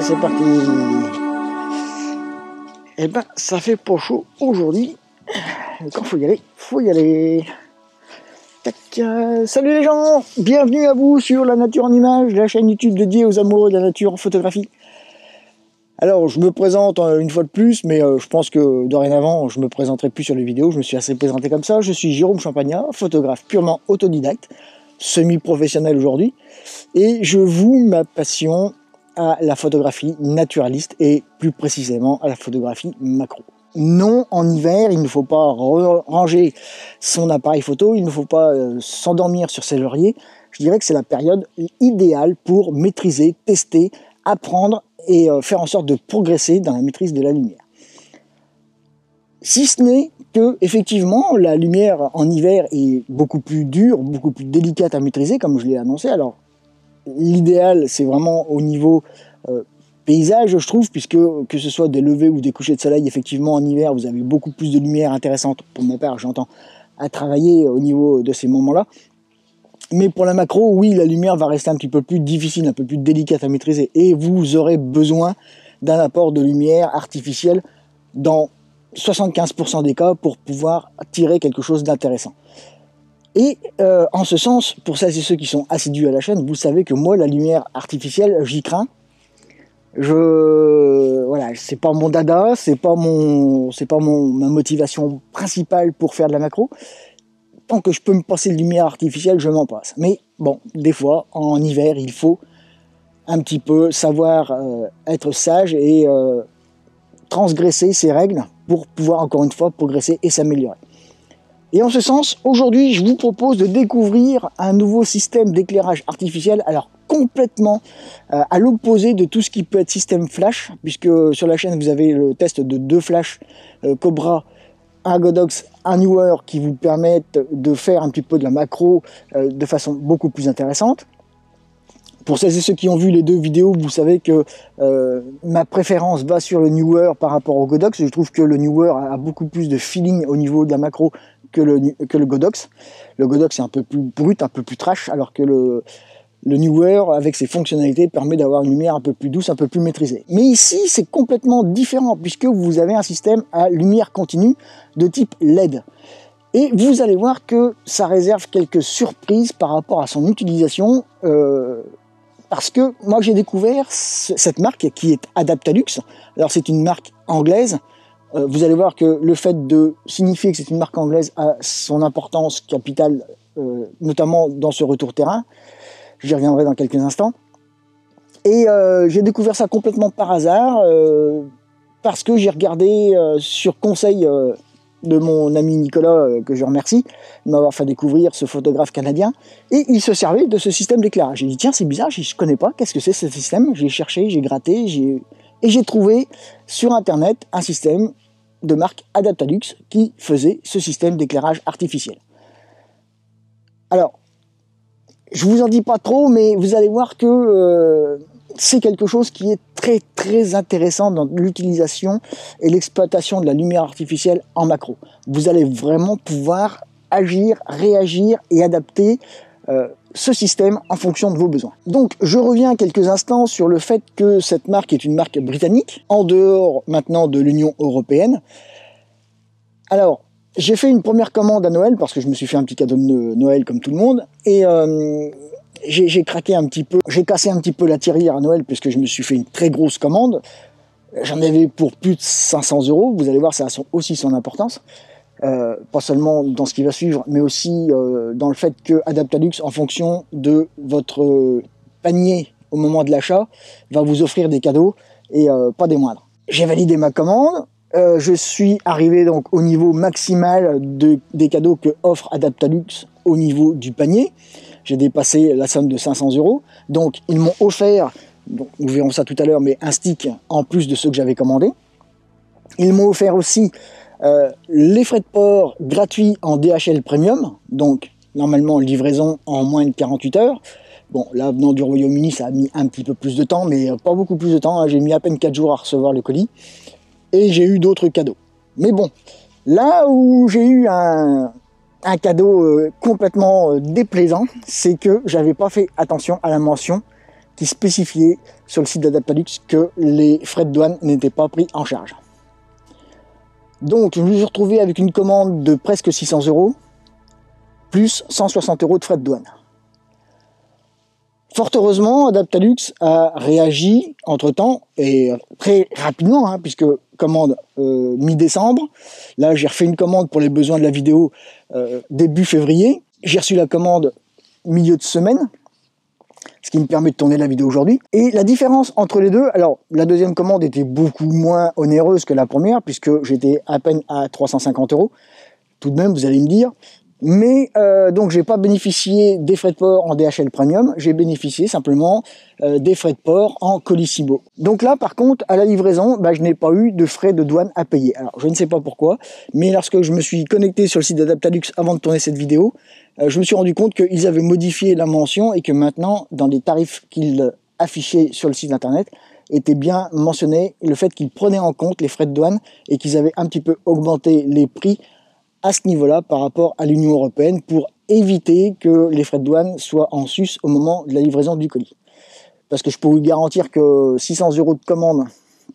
c'est parti. Eh ben, ça fait pas chaud aujourd'hui. Quand faut y aller. Tac. Salut les gens, bienvenue à vous sur La Nature en Images, la chaîne YouTube dédiée aux amoureux de la nature en photographie. Alors, je me présente une fois de plus, mais je pense que dorénavant, je me présenterai plus sur les vidéos. Je me suis assez présenté comme ça. Je suis Jérôme Champagnat, photographe purement autodidacte, semi-professionnel aujourd'hui, et je voue ma passion à la photographie naturaliste et plus précisément à la photographie macro. Non, en hiver, il ne faut pas ranger son appareil photo, il ne faut pas s'endormir sur ses lauriers. Je dirais que c'est la période idéale pour maîtriser, tester, apprendre et faire en sorte de progresser dans la maîtrise de la lumière. Si ce n'est que, effectivement, la lumière en hiver est beaucoup plus dure, beaucoup plus délicate à maîtriser, comme je l'ai annoncé. Alors, l'idéal, c'est vraiment au niveau paysage, je trouve, puisque que ce soit des levées ou des couchers de soleil, effectivement, en hiver, vous avez beaucoup plus de lumière intéressante, pour ma part, j'entends, à travailler au niveau de ces moments-là. Mais pour la macro, oui, la lumière va rester un petit peu plus difficile, un peu plus délicate à maîtriser. Et vous aurez besoin d'un apport de lumière artificielle dans 75% des cas pour pouvoir tirer quelque chose d'intéressant. Et en ce sens, pour celles et ceux qui sont assidus à la chaîne, vous savez que moi, la lumière artificielle, j'y crains. Voilà, c'est pas mon dada, c'est pas ma motivation principale pour faire de la macro. Tant que je peux me passer de lumière artificielle, je m'en passe. Mais bon, des fois, en hiver, il faut un petit peu savoir être sage et transgresser ces règles pour pouvoir, encore une fois, progresser et s'améliorer. Et en ce sens, aujourd'hui, je vous propose de découvrir un nouveau système d'éclairage artificiel, alors complètement à l'opposé de tout ce qui peut être système flash, puisque sur la chaîne, vous avez le test de 2 flashs Cobra, un Godox, un Neewer qui vous permettent de faire un petit peu de la macro de façon beaucoup plus intéressante. Pour celles et ceux qui ont vu les 2 vidéos, vous savez que ma préférence va sur le Neewer par rapport au Godox. Je trouve que le Neewer a beaucoup plus de feeling au niveau de la macro que le Godox. Le Godox est un peu plus brut, un peu plus trash, alors que le Neewer, avec ses fonctionnalités, permet d'avoir une lumière un peu plus douce, un peu plus maîtrisée. Mais ici, c'est complètement différent, puisque vous avez un système à lumière continue de type LED. Et vous allez voir que ça réserve quelques surprises par rapport à son utilisation, parce que moi j'ai découvert cette marque qui est Adaptalux. Alors c'est une marque anglaise. Vous allez voir que le fait de signifier que c'est une marque anglaise a son importance capitale, notamment dans ce retour terrain. J'y reviendrai dans quelques instants. Et j'ai découvert ça complètement par hasard, parce que j'ai regardé sur conseil de mon ami Nicolas, que je remercie, de m'avoir fait découvrir ce photographe canadien, et il se servait de ce système d'éclairage. J'ai dit, tiens, c'est bizarre, je connais pas, qu'est-ce que c'est ce système? J'ai cherché, j'ai gratté, et j'ai trouvé sur Internet un système de marque Adaptalux qui faisait ce système d'éclairage artificiel. Alors, je vous en dis pas trop, mais vous allez voir que c'est quelque chose qui est très très intéressant dans l'utilisation et l'exploitation de la lumière artificielle en macro. Vous allez vraiment pouvoir agir, réagir et adapter ce système en fonction de vos besoins. Donc je reviens quelques instants sur le fait que cette marque est une marque britannique, en dehors maintenant de l'Union européenne. Alors, j'ai fait une première commande à Noël, parce que je me suis fait un petit cadeau de Noël comme tout le monde, et j'ai craqué un petit peu, j'ai cassé un petit peu la tirelire à Noël, puisque je me suis fait une très grosse commande. J'en avais pour plus de 500 €, vous allez voir, ça a aussi son importance. Pas seulement dans ce qui va suivre, mais aussi dans le fait que Adaptalux, en fonction de votre panier au moment de l'achat, va vous offrir des cadeaux, et pas des moindres. J'ai validé ma commande, je suis arrivé donc au niveau maximal des cadeaux que offre Adaptalux au niveau du panier. J'ai dépassé la somme de 500 €, donc ils m'ont offert, donc nous verrons ça tout à l'heure, mais un stick en plus de ceux que j'avais commandés. Ils m'ont offert aussi les frais de port gratuits en DHL Premium, donc normalement livraison en moins de 48 heures. Bon, là, venant du Royaume-Uni, ça a mis un petit peu plus de temps, mais pas beaucoup plus de temps, hein. J'ai mis à peine 4 jours à recevoir le colis, et j'ai eu d'autres cadeaux. Mais bon, là où j'ai eu un cadeau complètement déplaisant, c'est que j'avais pas fait attention à la mention qui spécifiait sur le site d'Adaptalux que les frais de douane n'étaient pas pris en charge. Donc je me suis retrouvé avec une commande de presque 600 € plus 160 € de frais de douane. Fort heureusement, Adaptalux a réagi entre-temps, et très rapidement, hein, puisque commande mi-décembre. Là, j'ai refait une commande pour les besoins de la vidéo début février. J'ai reçu la commande milieu de semaine, ce qui me permet de tourner la vidéo aujourd'hui. Et la différence entre les deux, alors la deuxième commande était beaucoup moins onéreuse que la première, puisque j'étais à peine à 350 €. Tout de même, vous allez me dire. Mais donc j'ai pas bénéficié des frais de port en DHL Premium, j'ai bénéficié simplement des frais de port en Colissimo. Donc là par contre à la livraison, je n'ai pas eu de frais de douane à payer. Alors je ne sais pas pourquoi, mais lorsque je me suis connecté sur le site d'Adaptalux avant de tourner cette vidéo, je me suis rendu compte qu'ils avaient modifié la mention et que maintenant dans les tarifs qu'ils affichaient sur le site internet était bien mentionné le fait qu'ils prenaient en compte les frais de douane et qu'ils avaient un petit peu augmenté les prix à ce niveau-là par rapport à l'Union européenne pour éviter que les frais de douane soient en sus au moment de la livraison du colis. Parce que je peux vous garantir que 600 € de commande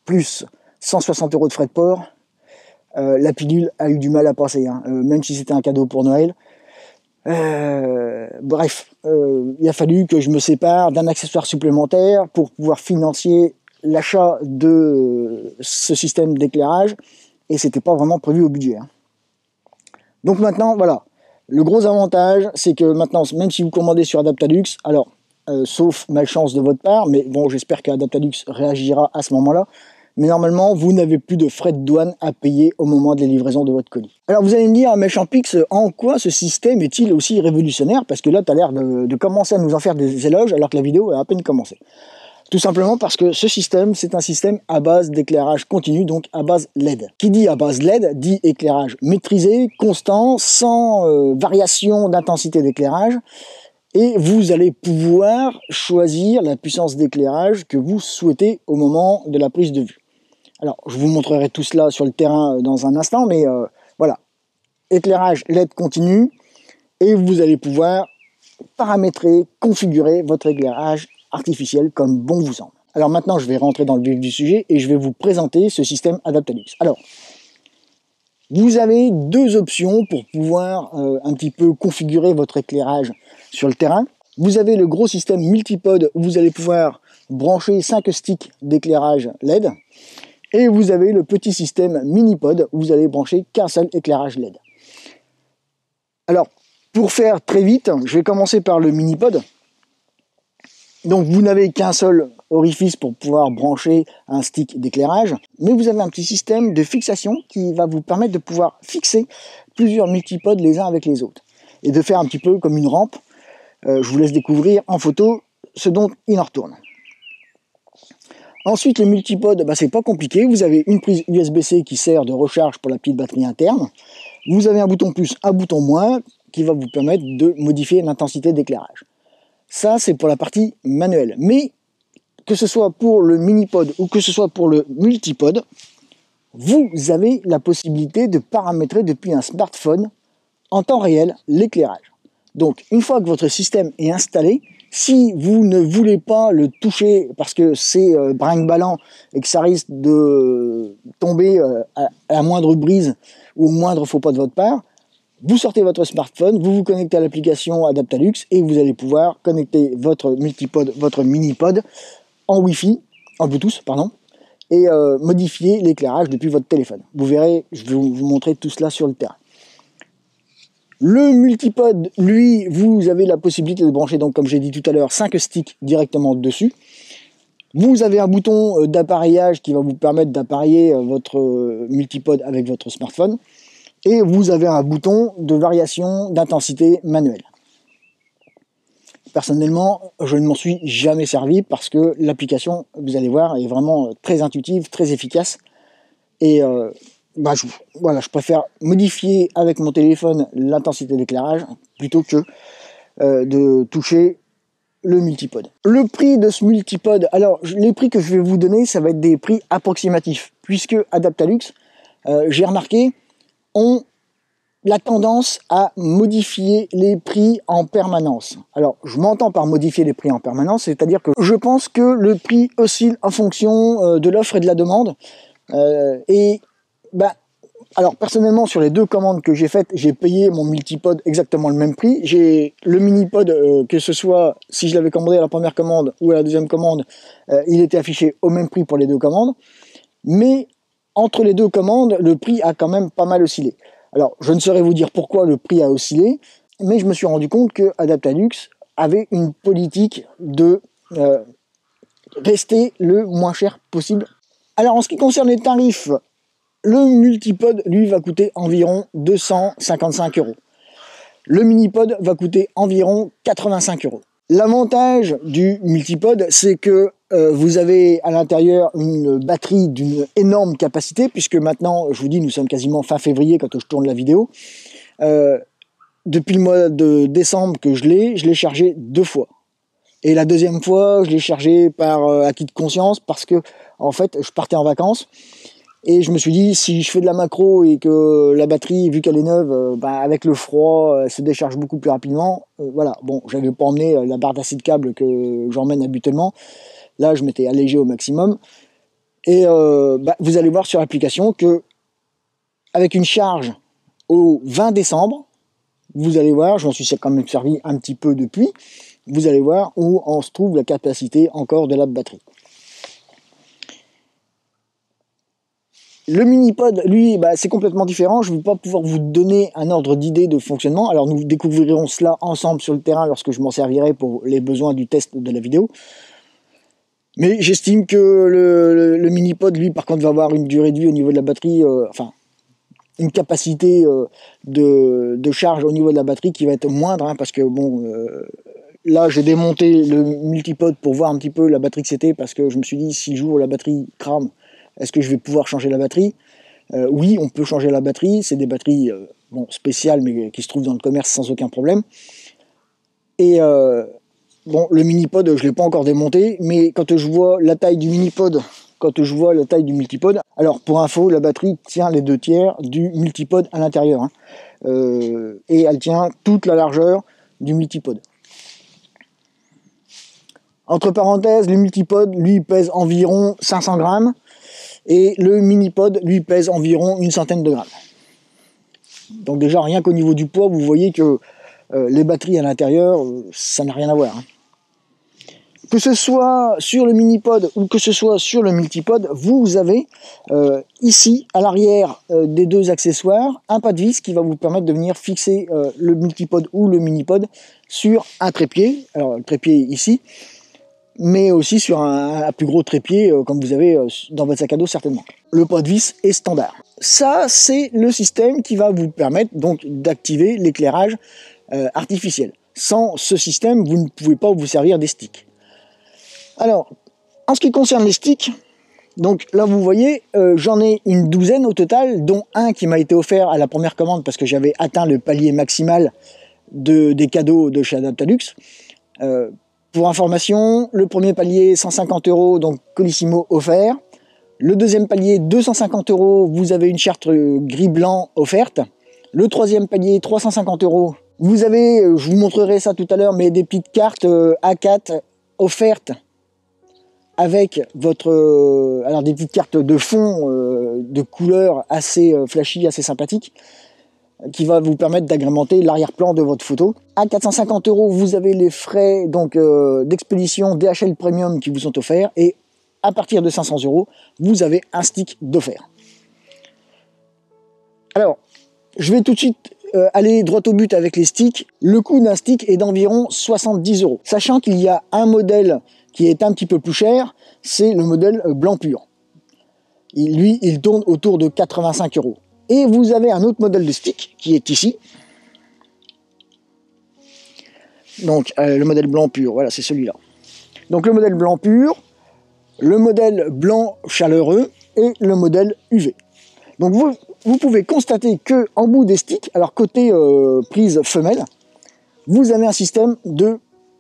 plus 160 € de frais de port, la pilule a eu du mal à passer, hein, même si c'était un cadeau pour Noël. Bref, il a fallu que je me sépare d'un accessoire supplémentaire pour pouvoir financer l'achat de ce système d'éclairage, et c'était pas vraiment prévu au budget, hein. Donc maintenant, voilà, le gros avantage, c'est que maintenant, même si vous commandez sur Adaptalux, alors, sauf malchance de votre part, mais bon, j'espère qu'Adaptalux réagira à ce moment-là, mais normalement, vous n'avez plus de frais de douane à payer au moment de la livraison de votre colis. Alors vous allez me dire, mais Champix, en quoi ce système est-il aussi révolutionnaire? Parce que là, tu as l'air de commencer à nous en faire des éloges, alors que la vidéo a à peine commencé. Tout simplement parce que ce système, c'est un système à base d'éclairage continu, donc à base LED. Qui dit à base LED, dit éclairage maîtrisé, constant, sans variation d'intensité d'éclairage. Et vous allez pouvoir choisir la puissance d'éclairage que vous souhaitez au moment de la prise de vue. Alors, je vous montrerai tout cela sur le terrain dans un instant, mais voilà. Éclairage LED continu, et vous allez pouvoir paramétrer, configurer votre éclairage artificiel comme bon vous semble. Alors maintenant, je vais rentrer dans le vif du sujet et je vais vous présenter ce système Adaptalux. Alors, vous avez deux options pour pouvoir un petit peu configurer votre éclairage sur le terrain. Vous avez le gros système multipode où vous allez pouvoir brancher 5 sticks d'éclairage LED. Et vous avez le petit système minipod où vous allez brancher qu'un seul éclairage LED. Alors, pour faire très vite, je vais commencer par le minipod. Donc vous n'avez qu'un seul orifice pour pouvoir brancher un stick d'éclairage, mais vous avez un petit système de fixation qui va vous permettre de pouvoir fixer plusieurs multipods les uns avec les autres et de faire un petit peu comme une rampe. Je vous laisse découvrir en photo ce dont il en retourne. Ensuite, le multipod, c'est pas compliqué. Vous avez une prise USB-C qui sert de recharge pour la petite batterie interne. Vous avez un bouton plus, un bouton moins qui va vous permettre de modifier l'intensité d'éclairage. Ça, c'est pour la partie manuelle. Mais que ce soit pour le minipod ou que ce soit pour le multipod, vous avez la possibilité de paramétrer depuis un smartphone en temps réel l'éclairage. Donc, une fois que votre système est installé, si vous ne voulez pas le toucher parce que c'est brinque-ballant et que ça risque de tomber à la moindre brise ou au moindre faux pas de votre part, vous sortez votre smartphone, vous vous connectez à l'application Adaptalux et vous allez pouvoir connecter votre multipod, votre minipod en Wi-Fi, en Bluetooth, pardon, et modifier l'éclairage depuis votre téléphone. Vous verrez, je vais vous montrer tout cela sur le terrain. Le multipod, lui, vous avez la possibilité de brancher, donc comme j'ai dit tout à l'heure, 5 sticks directement dessus. Vous avez un bouton d'appareillage qui va vous permettre d'appareiller votre multipod avec votre smartphone. Et vous avez un bouton de variation d'intensité manuelle. Personnellement, je ne m'en suis jamais servi parce que l'application, vous allez voir, est vraiment très intuitive, très efficace. Et je préfère modifier avec mon téléphone l'intensité d'éclairage plutôt que de toucher le multipod. Le prix de ce multipod, alors les prix que je vais vous donner, ça va être des prix approximatifs, puisque Adaptalux, j'ai remarqué, ont la tendance à modifier les prix en permanence. Alors, je m'entends par modifier les prix en permanence, c'est-à-dire que je pense que le prix oscille en fonction de l'offre et de la demande. Alors personnellement, sur les 2 commandes que j'ai faites, j'ai payé mon multipod exactement le même prix. J'ai le minipod, que ce soit si je l'avais commandé à la première commande ou à la deuxième commande, il était affiché au même prix pour les 2 commandes. Mais entre les 2 commandes, le prix a quand même pas mal oscillé. Alors, je ne saurais vous dire pourquoi le prix a oscillé, mais je me suis rendu compte que Adaptalux avait une politique de rester le moins cher possible. Alors, en ce qui concerne les tarifs, le multipod, lui, va coûter environ 255 €. Le minipod va coûter environ 85 €. L'avantage du multipod, c'est que vous avez à l'intérieur une batterie d'une énorme capacité, puisque maintenant, je vous dis, nous sommes quasiment fin février quand je tourne la vidéo. Depuis le mois de décembre que je l'ai chargé 2 fois. Et la deuxième fois, je l'ai chargé par acquis de conscience, parce que, en fait, je partais en vacances. Et je me suis dit, si je fais de la macro et que la batterie, vu qu'elle est neuve, avec le froid, elle se décharge beaucoup plus rapidement. Voilà, bon, j'avais pas emmené la barre d'acide câble que j'emmène habituellement. Là, je m'étais allégé au maximum. Et vous allez voir sur l'application que, avec une charge au 20 décembre, vous allez voir, j'en suis quand même servi un petit peu depuis, vous allez voir où en se trouve la capacité encore de la batterie. Le minipod, lui, c'est complètement différent. Je ne vais pas pouvoir vous donner un ordre d'idée de fonctionnement. Alors, nous découvrirons cela ensemble sur le terrain lorsque je m'en servirai pour les besoins du test de la vidéo. Mais j'estime que le minipod, lui, par contre, va avoir une durée de vie au niveau de la batterie, une capacité de charge au niveau de la batterie qui va être moindre, hein, parce que, bon, là, j'ai démonté le multipod pour voir un petit peu la batterie que c'était, parce que je me suis dit, si le jour la batterie crame, est-ce que je vais pouvoir changer la batterie ? Oui, on peut changer la batterie. C'est des batteries spéciales, mais qui se trouvent dans le commerce sans aucun problème. Et le minipod, je ne l'ai pas encore démonté, mais quand je vois la taille du minipod, quand je vois la taille du multipod, alors pour info, la batterie tient les 2/3 du multipod à l'intérieur. Hein, et elle tient toute la largeur du multipod. Entre parenthèses, le multipod, lui, pèse environ 500 grammes. Et le minipod, lui, pèse environ une centaine de grammes. Donc déjà, rien qu'au niveau du poids, vous voyez que les batteries à l'intérieur, ça n'a rien à voir. Hein. Que ce soit sur le minipod ou que ce soit sur le multipod, vous avez ici, à l'arrière des 2 accessoires, un pas de vis qui va vous permettre de venir fixer le multipod ou le minipod sur un trépied. Alors, le trépied ici, mais aussi sur un plus gros trépied, comme vous avez dans votre sac à dos certainement. Le pas de vis est standard. Ça, c'est le système qui va vous permettre donc d'activer l'éclairage artificiel. Sans ce système, vous ne pouvez pas vous servir des sticks. Alors, en ce qui concerne les sticks, donc là vous voyez, j'en ai une douzaine au total, dont un qui m'a été offert à la première commande parce que j'avais atteint le palier maximal des cadeaux de chez Adaptalux. Pour information, le premier palier 150 €, donc Colissimo offert. Le deuxième palier 250 €, vous avez une charte gris-blanc offerte. Le troisième palier 350 €, vous avez, je vous montrerai ça tout à l'heure, mais des petites cartes A4 offertes avec alors des petites cartes de fond de couleur assez flashy, assez sympathique, qui va vous permettre d'agrémenter l'arrière-plan de votre photo. À 450 €, vous avez les frais d'expédition DHL Premium qui vous sont offerts, et à partir de 500 €, vous avez un stick d'offert. Alors, je vais tout de suite aller droit au but avec les sticks. Le coût d'un stick est d'environ 70 €, sachant qu'il y a un modèle qui est un petit peu plus cher, c'est le modèle blanc pur. Lui, il tourne autour de 85 €. Et vous avez un autre modèle de stick qui est ici. Donc le modèle blanc pur, voilà, c'est celui-là. Donc le modèle blanc pur, le modèle blanc chaleureux et le modèle UV. Donc vous pouvez constater que en bout des sticks, alors côté prise femelle, vous avez un système de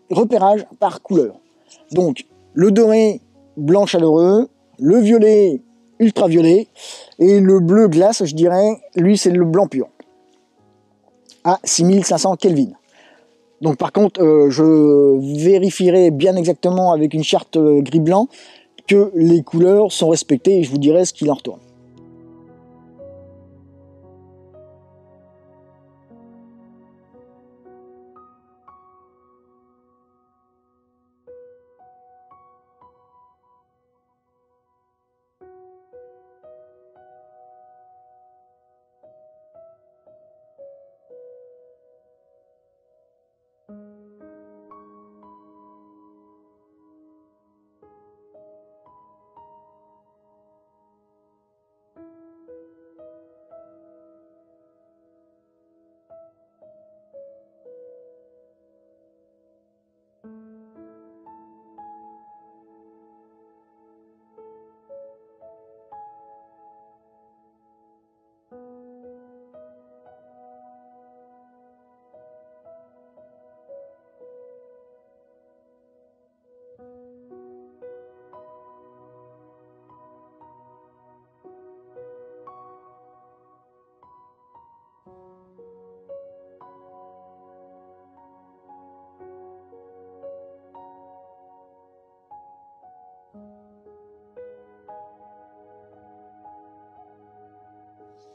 repérage par couleur. Donc le doré blanc chaleureux, le violet ultraviolet, et le bleu glace, je dirais, lui c'est le blanc pur. à 6500 Kelvin. Donc par contre, je vérifierai bien exactement avec une charte gris-blanc que les couleurs sont respectées et je vous dirai ce qu'il en retourne.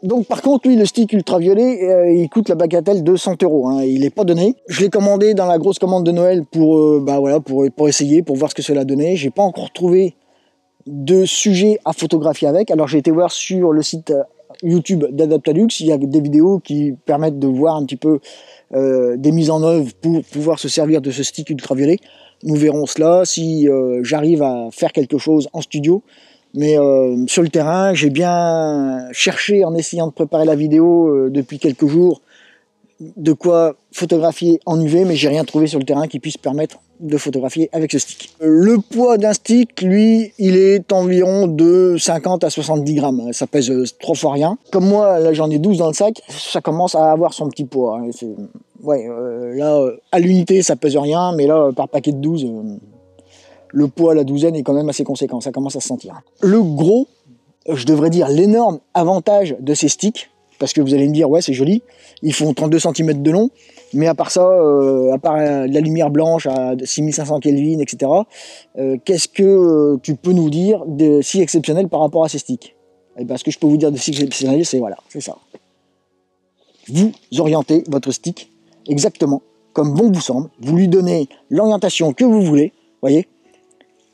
Donc par contre, lui, le stick ultraviolet, il coûte la bagatelle de 100 €. Hein, il n'est pas donné. Je l'ai commandé dans la grosse commande de Noël pour, voilà, pour essayer, pour voir ce que cela donnait. J'ai pas encore trouvé de sujet à photographier avec. Alors j'ai été voir sur le site YouTube d'Adaptalux, il y a des vidéos qui permettent de voir un petit peu des mises en œuvre pour pouvoir se servir de ce stick ultraviolet. Nous verrons cela si j'arrive à faire quelque chose en studio. Mais sur le terrain, j'ai bien cherché en essayant de préparer la vidéo depuis quelques jours de quoi photographier en UV, mais j'ai rien trouvé sur le terrain qui puisse permettre de photographier avec ce stick. Le poids d'un stick, lui, il est environ de 50 à 70 grammes. Ça pèse 3 fois rien. Comme moi, là j'en ai 12 dans le sac, ça commence à avoir son petit poids. Hein. Ouais, là, à l'unité, ça pèse rien, mais là, par paquet de 12... le poids à la douzaine est quand même assez conséquent, ça commence à se sentir. Le gros, je devrais dire l'énorme avantage de ces sticks, parce que vous allez me dire, ouais c'est joli, ils font 32 cm de long, mais à part ça, à part la lumière blanche à 6500 Kelvin, etc., qu'est-ce que tu peux nous dire de si exceptionnel par rapport à ces sticks? Et ben, ce que je peux vous dire de si exceptionnel, c'est voilà, c'est ça. Vous orientez votre stick exactement comme bon vous semble, vous lui donnez l'orientation que vous voulez, voyez.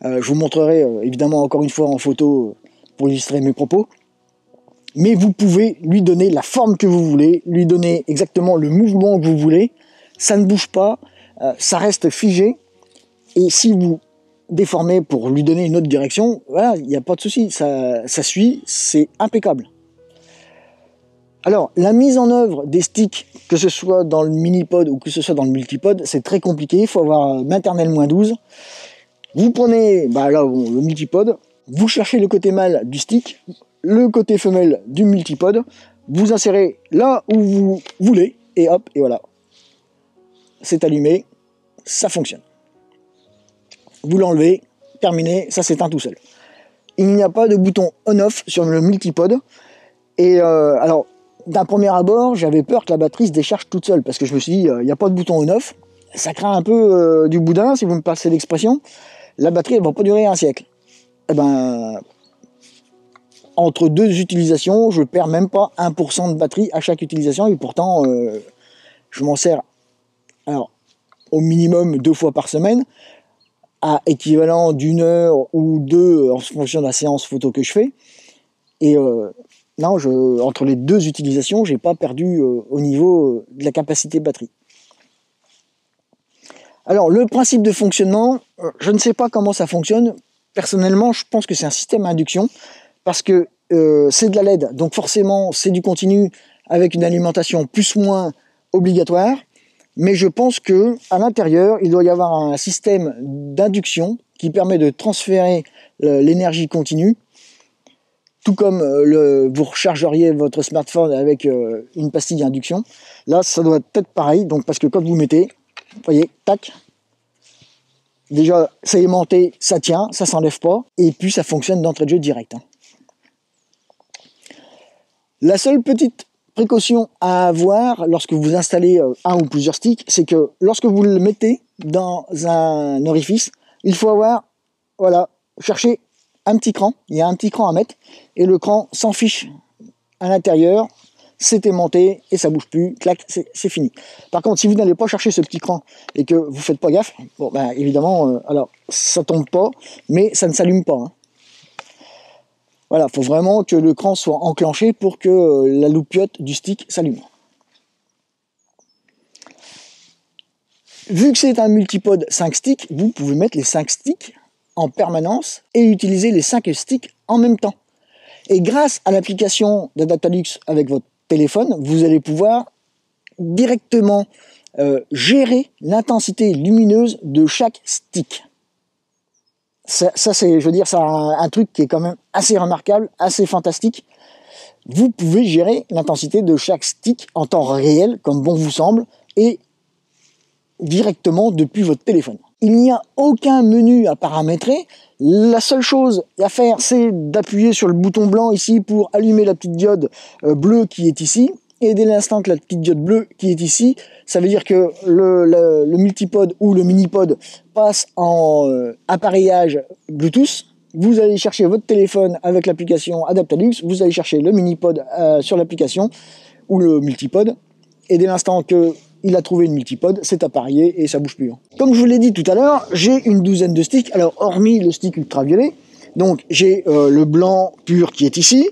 Je vous montrerai évidemment encore une fois en photo pour illustrer mes propos. Mais vous pouvez lui donner la forme que vous voulez, lui donner exactement le mouvement que vous voulez. Ça ne bouge pas, ça reste figé. Et si vous déformez pour lui donner une autre direction, voilà, il n'y a pas de souci, ça suit, c'est impeccable. Alors, la mise en œuvre des sticks, que ce soit dans le mini-pod ou que ce soit dans le multipod, c'est très compliqué. Il faut avoir maternelle -12. Vous prenez là, le multipod, vous cherchez le côté mâle du stick, le côté femelle du multipod, vous insérez là où vous voulez, et hop, et voilà. C'est allumé, ça fonctionne. Vous l'enlevez, terminé, ça s'éteint tout seul. Il n'y a pas de bouton on-off sur le multipod, et alors, d'un premier abord, j'avais peur que la batterie se décharge toute seule, parce que je me suis dit, il n'y a pas de bouton on-off, ça craint un peu du boudin, si vous me passez l'expression. La batterie, elle ne va pas durer un siècle. Eh ben, entre deux utilisations, je perds même pas 1% de batterie à chaque utilisation, et pourtant, je m'en sers alors, au minimum 2 fois par semaine, à équivalent d'1 heure ou 2 en fonction de la séance photo que je fais. Et non, entre les deux utilisations, j'ai pas perdu au niveau de la capacité de batterie. Alors, le principe de fonctionnement, je ne sais pas comment ça fonctionne. Personnellement, je pense que c'est un système à induction, parce que c'est de la LED, donc forcément, c'est du continu avec une alimentation plus ou moins obligatoire. Mais je pense que à l'intérieur, il doit y avoir un système d'induction qui permet de transférer l'énergie continue, tout comme vous rechargeriez votre smartphone avec une pastille d'induction. Là, ça doit être pareil, donc parce que quand vous mettez, vous voyez, tac, déjà c'est aimanté, ça tient, ça s'enlève pas, et puis ça fonctionne d'entrée de jeu direct. Hein. La seule petite précaution à avoir lorsque vous installez un ou plusieurs sticks, c'est que lorsque vous le mettez dans un orifice, il faut avoir, voilà, chercher un petit cran, il y a un petit cran à mettre, et le cran s'en fiche à l'intérieur, c'est aimanté et ça bouge plus, clac, c'est fini. Par contre, si vous n'allez pas chercher ce petit cran et que vous faites pas gaffe, bon ben évidemment, alors ça tombe pas, mais ça ne s'allume pas. Hein. Voilà, faut vraiment que le cran soit enclenché pour que la loupiote du stick s'allume. Vu que c'est un multipod 5 sticks, vous pouvez mettre les 5 sticks en permanence et utiliser les 5 sticks en même temps. Et grâce à l'application d'Adaptalux avec votre téléphone, vous allez pouvoir directement gérer l'intensité lumineuse de chaque stick. Ça c'est, je veux dire, c'est un truc qui est quand même assez remarquable, assez fantastique. Vous pouvez gérer l'intensité de chaque stick en temps réel, comme bon vous semble, et directement depuis votre téléphone. Il n'y a aucun menu à paramétrer. La seule chose à faire, c'est d'appuyer sur le bouton blanc ici pour allumer la petite diode bleue qui est ici. Et dès l'instant que la petite diode bleue qui est ici, ça veut dire que le multipod ou le minipod passe en appareillage Bluetooth. Vous allez chercher votre téléphone avec l'application Adaptalux, vous allez chercher le minipod sur l'application ou le multipod. Et dès l'instant que il a trouvé une multipod, c'est appareillé et ça bouge plus. Comme je vous l'ai dit tout à l'heure, j'ai une douzaine de sticks. Alors, hormis le stick ultraviolet, donc j'ai le blanc pur qui est ici.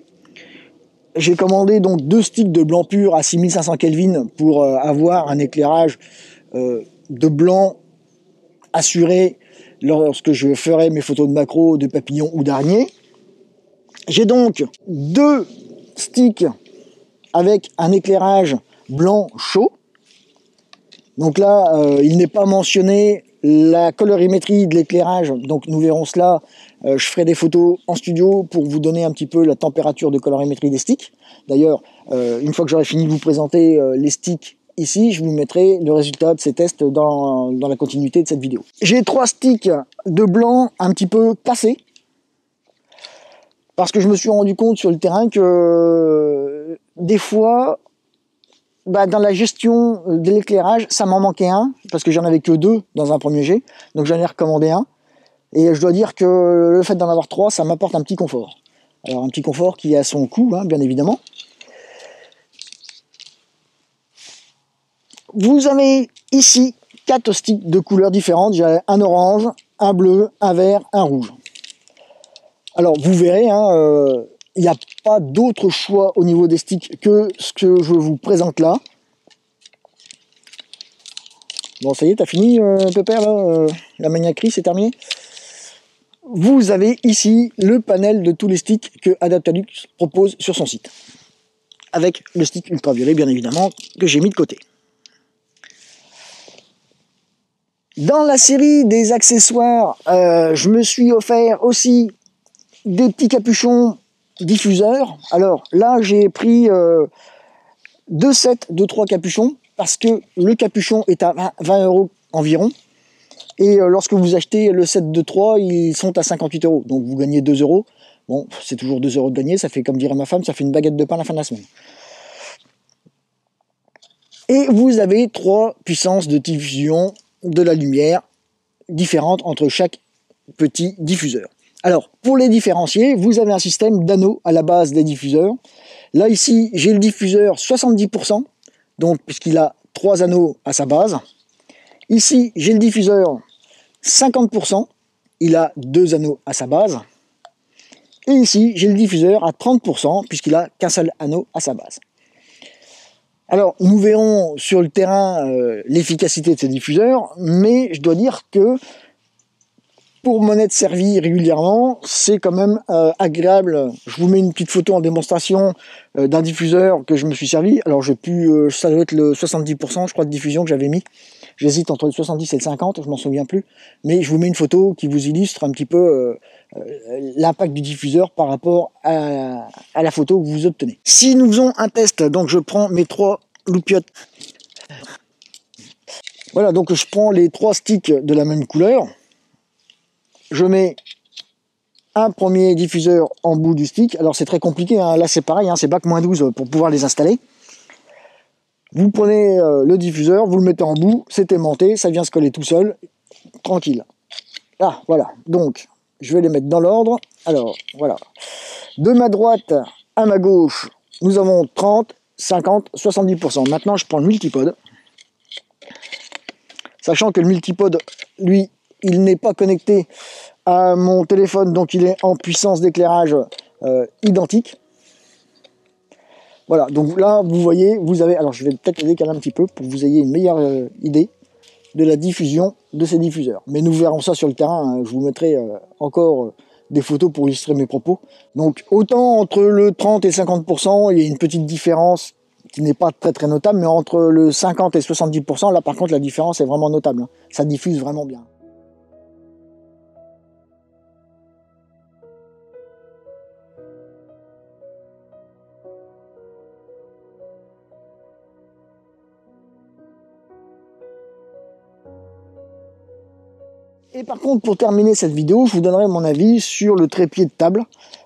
J'ai commandé donc 2 sticks de blanc pur à 6500 Kelvin pour avoir un éclairage de blanc assuré lorsque je ferai mes photos de macro, de papillons ou d'araignées. J'ai donc 2 sticks avec un éclairage blanc chaud. Donc là, il n'est pas mentionné la colorimétrie de l'éclairage, donc nous verrons cela. Je ferai des photos en studio pour vous donner un petit peu la température de colorimétrie des sticks. D'ailleurs, une fois que j'aurai fini de vous présenter les sticks ici, je vous mettrai le résultat de ces tests dans la continuité de cette vidéo. J'ai 3 sticks de blanc un petit peu cassés, parce que je me suis rendu compte sur le terrain que des fois, dans la gestion de l'éclairage, ça m'en manquait un, parce que j'en avais que 2 dans un premier jet, donc j'en ai recommandé un. Et je dois dire que le fait d'en avoir 3, ça m'apporte un petit confort. Alors un petit confort qui a son coût, hein, bien évidemment. Vous avez ici 4 sticks de couleurs différentes. J'ai un orange, un bleu, un vert, un rouge. Alors vous verrez, hein, il n'y a pas d'autre choix au niveau des sticks que ce que je vous présente là. Bon, ça y est, t'as fini, Pépère, là, la maniaquerie, c'est terminé. Vous avez ici le panel de tous les sticks que Adaptalux propose sur son site. Avec le stick ultraviolet, bien évidemment, que j'ai mis de côté. Dans la série des accessoires, je me suis offert aussi des petits capuchons diffuseurs. Alors là, j'ai pris 2 sets de 3 capuchons parce que le capuchon est à 20 € environ. Et lorsque vous achetez le set de 3, ils sont à 58 €. Donc vous gagnez 2 €. Bon, c'est toujours 2 € de gagner. Ça fait, comme dirait ma femme, ça fait une baguette de pain à la fin de la semaine. Et vous avez 3 puissances de diffusion de la lumière différentes entre chaque petit diffuseur. Alors, pour les différencier, vous avez un système d'anneaux à la base des diffuseurs. Là, ici, j'ai le diffuseur 70%, donc puisqu'il a 3 anneaux à sa base. Ici, j'ai le diffuseur 50%, il a 2 anneaux à sa base. Et ici, j'ai le diffuseur à 30%, puisqu'il a qu'un seul anneau à sa base. Alors, nous verrons sur le terrain l'efficacité de ces diffuseurs, mais je dois dire que pour m'en être servi régulièrement, c'est quand même agréable. Je vous mets une petite photo en démonstration d'un diffuseur que je me suis servi. Alors, ça doit être le 70%, je crois, de diffusion que j'avais mis. J'hésite entre le 70 et le 50, je m'en souviens plus. Mais je vous mets une photo qui vous illustre un petit peu l'impact du diffuseur par rapport à la photo que vous obtenez. Si nous faisons un test, donc je prends mes 3 loupiottes. Voilà, donc je prends les 3 sticks de la même couleur. Je mets un premier diffuseur en bout du stick. Alors c'est très compliqué, hein. Là c'est pareil, hein, c'est bac -12 pour pouvoir les installer. Vous prenez le diffuseur, vous le mettez en bout, c'est aimanté, ça vient se coller tout seul, tranquille. Ah, voilà, donc, je vais les mettre dans l'ordre. Alors, voilà. De ma droite à ma gauche, nous avons 30, 50, 70%. Maintenant, je prends le multipode. Sachant que le multipode, lui, il n'est pas connecté à mon téléphone, donc il est en puissance d'éclairage identique. Voilà, donc là, vous voyez, vous avez... Alors, je vais peut-être les décaler un petit peu pour que vous ayez une meilleure idée de la diffusion de ces diffuseurs. Mais nous verrons ça sur le terrain. Hein. Je vous mettrai encore des photos pour illustrer mes propos. Donc, autant entre le 30 et 50%, il y a une petite différence qui n'est pas très très notable, mais entre le 50 et 70%, là, par contre, la différence est vraiment notable. Hein. Ça diffuse vraiment bien. Et par contre, pour terminer cette vidéo, je vous donnerai mon avis sur le trépied de table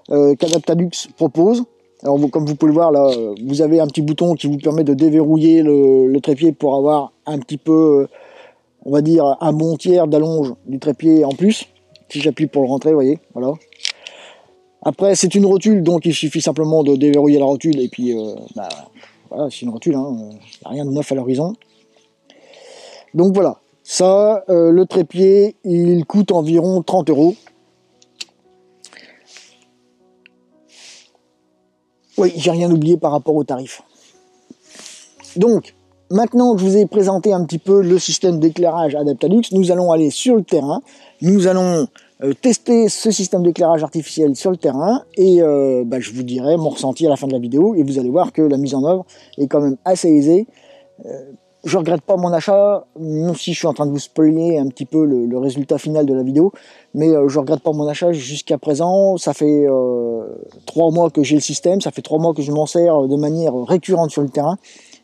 qu'Adaptalux propose. Alors, comme vous pouvez le voir, là, vous avez un petit bouton qui vous permet de déverrouiller le trépied pour avoir un petit peu, on va dire, un bon tiers d'allonge du trépied en plus. Si j'appuie pour le rentrer, vous voyez, voilà. Après, c'est une rotule, donc il suffit simplement de déverrouiller la rotule, et puis, voilà, c'est une rotule, hein, rien de neuf à l'horizon. Donc voilà. Ça, le trépied, il coûte environ 30 €. Oui, j'ai rien oublié par rapport au tarif. Donc, maintenant que je vous ai présenté un petit peu le système d'éclairage Adaptalux, nous allons aller sur le terrain. Nous allons tester ce système d'éclairage artificiel sur le terrain et je vous dirai mon ressenti à la fin de la vidéo et vous allez voir que la mise en œuvre est quand même assez aisée. Je regrette pas mon achat, même si je suis en train de vous spoiler un petit peu le résultat final de la vidéo, mais je regrette pas mon achat jusqu'à présent. Ça fait 3 mois que j'ai le système, ça fait 3 mois que je m'en sers de manière récurrente sur le terrain,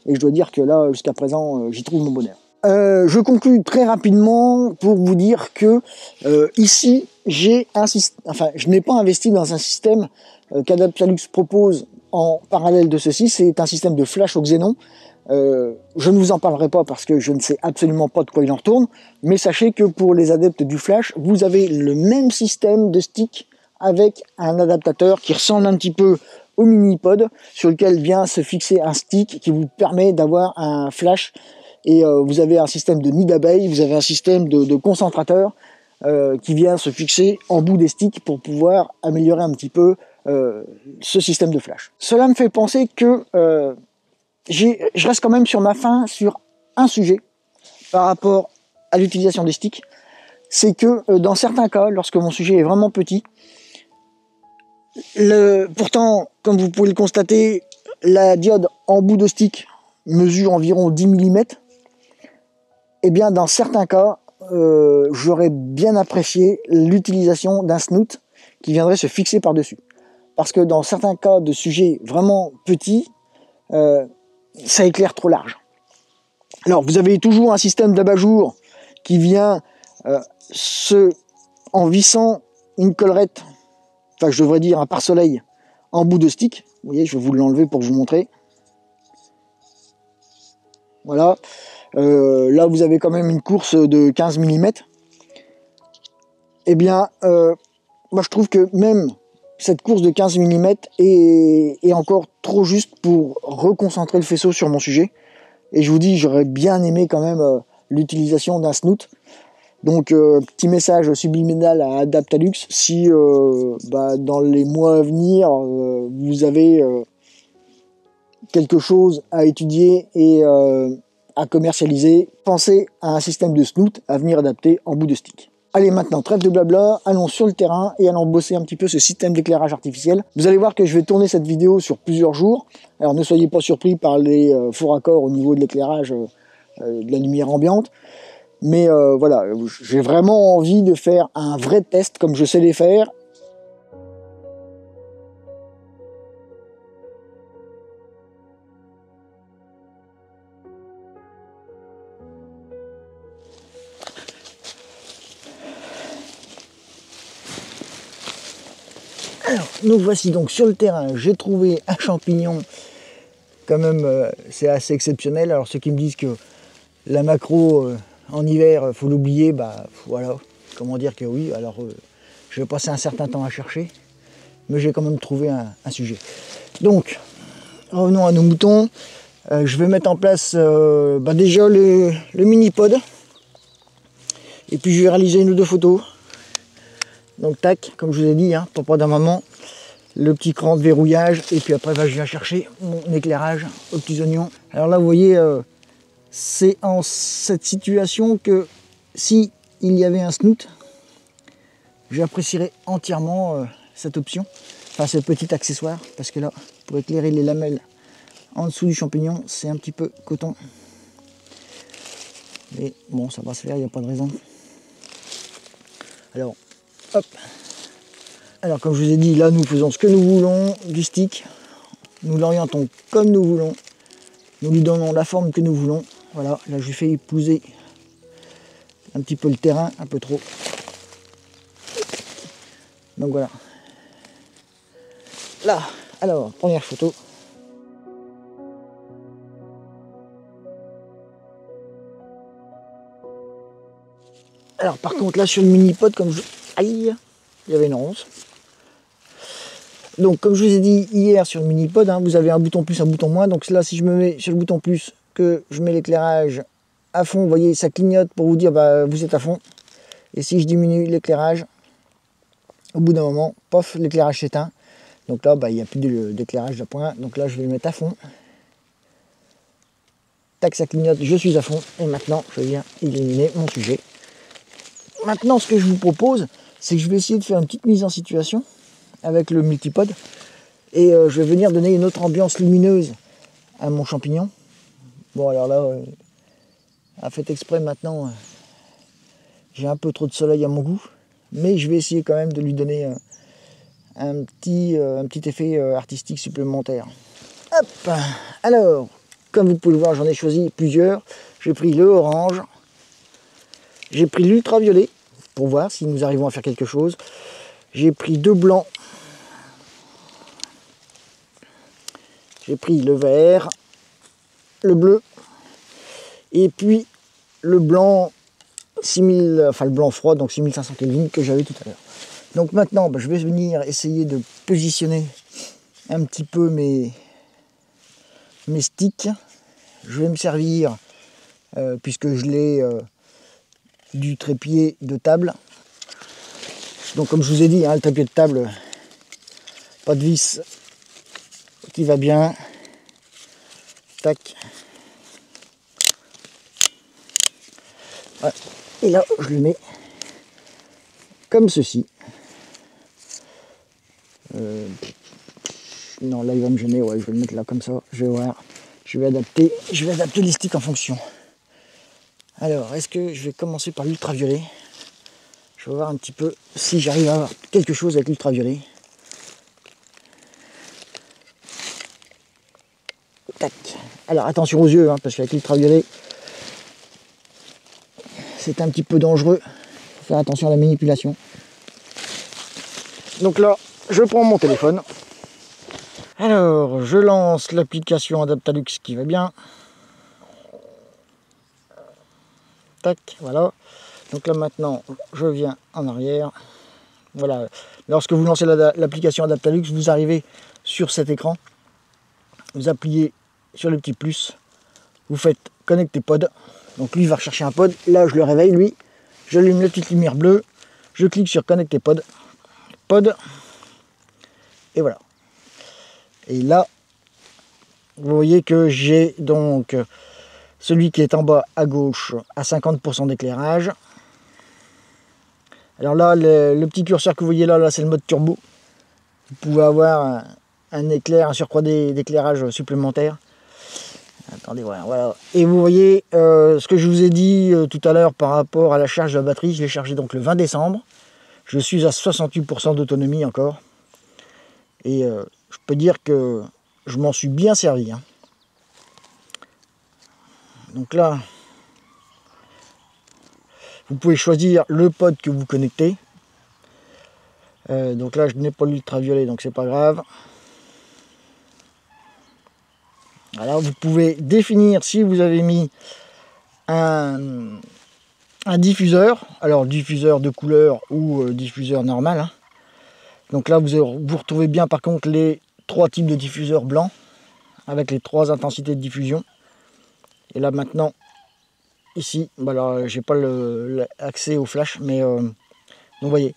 et je dois dire que là, jusqu'à présent, j'y trouve mon bonheur. Je conclue très rapidement pour vous dire que ici, je n'ai pas investi dans un système qu'Adaptalux propose en parallèle de ceci. C'est un système de flash au xénon. Je ne vous en parlerai pas parce que je ne sais absolument pas de quoi il en retourne, mais sachez que pour les adeptes du flash, vous avez le même système de stick avec un adaptateur qui ressemble un petit peu au mini-pod sur lequel vient se fixer un stick qui vous permet d'avoir un flash, et vous avez un système de nid d'abeille, vous avez un système de concentrateur qui vient se fixer en bout des sticks pour pouvoir améliorer un petit peu ce système de flash. Cela me fait penser que je reste quand même sur ma faim sur un sujet par rapport à l'utilisation des sticks. C'est que dans certains cas, lorsque mon sujet est vraiment petit, pourtant, comme vous pouvez le constater, la diode en bout de stick mesure environ 10 mm. Et bien, dans certains cas, j'aurais bien apprécié l'utilisation d'un snoot qui viendrait se fixer par-dessus. Parce que dans certains cas de sujets vraiment petits, ça éclaire trop large. Alors, vous avez toujours un système d'abat-jour qui vient en vissant une collerette, enfin je devrais dire un pare-soleil en bout de stick. Vous voyez, je vais vous l'enlever pour vous montrer. Voilà. Là, vous avez quand même une course de 15 mm. Eh bien, moi je trouve que même cette course de 15 mm est encore trop juste pour reconcentrer le faisceau sur mon sujet. Et je vous dis, j'aurais bien aimé quand même l'utilisation d'un snoot. Donc, petit message subliminal à Adaptalux, si dans les mois à venir, vous avez quelque chose à étudier et à commercialiser, pensez à un système de snoot à venir adapter en bout de stick. Allez, maintenant, trêve de blabla, allons sur le terrain et allons bosser un petit peu ce système d'éclairage artificiel. Vous allez voir que je vais tourner cette vidéo sur plusieurs jours. Alors ne soyez pas surpris par les faux raccords au niveau de l'éclairage de la lumière ambiante. Mais voilà, j'ai vraiment envie de faire un vrai test comme je sais les faire. Alors, nous voici donc sur le terrain. J'ai trouvé un champignon quand même, c'est assez exceptionnel. Alors ceux qui me disent que la macro en hiver, faut l'oublier, bah voilà, comment dire que oui. Alors je vais passer un certain temps à chercher, mais j'ai quand même trouvé un sujet. Donc, revenons à nos moutons. Je vais mettre en place déjà le mini-pod. Et puis je vais réaliser une ou deux photos. Donc tac, comme je vous ai dit, hein, pour pas d'un moment, le petit cran de verrouillage. Et puis après, je viens chercher mon éclairage aux petits oignons. Alors là, vous voyez, c'est en cette situation que si il y avait un snoot, j'apprécierais entièrement cette option. Enfin, ce petit accessoire. Parce que là, pour éclairer les lamelles en dessous du champignon, c'est un petit peu coton. Mais bon, ça va se faire, il n'y a pas de raison. Alors, hop. Alors, comme je vous ai dit, là, nous faisons ce que nous voulons du stick. Nous l'orientons comme nous voulons. Nous lui donnons la forme que nous voulons. Voilà, là, je lui fais épouser un petit peu le terrain, un peu trop. Donc voilà. Là, alors, première photo. Alors par contre là sur le mini-pod, comme je... Aïe, il y avait une ronce. Donc comme je vous ai dit hier sur le mini-pod, hein, vous avez un bouton plus, un bouton moins. Donc là si je me mets sur le bouton plus, que je mets l'éclairage à fond, vous voyez ça clignote pour vous dire bah, vous êtes à fond. Et si je diminue l'éclairage, au bout d'un moment, pof, l'éclairage s'éteint. Donc là bah, il n'y a plus d'éclairage d'appoint. Donc là je vais le mettre à fond. Tac, ça clignote, je suis à fond. Et maintenant je viens éliminer mon sujet. Maintenant, ce que je vous propose, c'est que je vais essayer de faire une petite mise en situation avec le multipod. Et je vais venir donner une autre ambiance lumineuse à mon champignon. Bon, alors là, à fait exprès maintenant, j'ai un peu trop de soleil à mon goût. Mais je vais essayer quand même de lui donner un petit effet artistique supplémentaire. Hop. Alors, comme vous pouvez le voir, j'en ai choisi plusieurs. J'ai pris le orange. J'ai pris l'ultraviolet pour voir si nous arrivons à faire quelque chose. J'ai pris deux blancs. J'ai pris le vert, le bleu et puis le blanc 6000, enfin le blanc froid, donc 6500 Kelvin que j'avais tout à l'heure. Donc maintenant, je vais venir essayer de positionner un petit peu mes sticks. Je vais me servir, puisque je l'ai, du trépied de table. Donc comme je vous ai dit, hein, le trépied de table, pas de vis qui va bien. Tac. Voilà. Et là, je le mets comme ceci. Non, là il va me gêner, ouais, je vais le mettre là comme ça, je vais voir. Je vais adapter les sticks en fonction. Alors, est-ce que je vais commencer par l'ultraviolet? Je vais voir un petit peu si j'arrive à avoir quelque chose avec l'ultraviolet. Tac. Alors attention aux yeux, hein, parce qu'avec l'ultraviolet, c'est un petit peu dangereux. Il faut faire attention à la manipulation. Donc là, je prends mon téléphone. Alors, je lance l'application Adaptalux qui va bien. Tac, voilà. Donc là maintenant, je viens en arrière. Voilà. Lorsque vous lancez l'application Adaptalux, vous arrivez sur cet écran. Vous appuyez sur le petit plus. Vous faites connecter pod. Donc lui il va rechercher un pod. Là je le réveille lui. J'allume la petite lumière bleue. Je clique sur connecter pod. Pod. Et voilà. Et là, vous voyez que j'ai donc celui qui est en bas à gauche à 50% d'éclairage. Alors là, le petit curseur que vous voyez là, c'est le mode turbo. Vous pouvez avoir un surcroît d'éclairage supplémentaire. Attendez, voilà. Et vous voyez ce que je vous ai dit tout à l'heure par rapport à la charge de la batterie. Je l'ai chargé donc le 20 décembre. Je suis à 68% d'autonomie encore. Et je peux dire que je m'en suis bien servi. Hein. Donc là, vous pouvez choisir le pod que vous connectez. Donc là, je n'ai pas l'ultraviolet, donc c'est pas grave. Alors vous pouvez définir si vous avez mis un diffuseur, alors diffuseur de couleur ou diffuseur normal, hein. Donc là vous retrouvez bien par contre les 3 types de diffuseurs blancs avec les 3 intensités de diffusion. Et là maintenant ici, bah là j'ai pas l'accès au flash, mais donc vous voyez.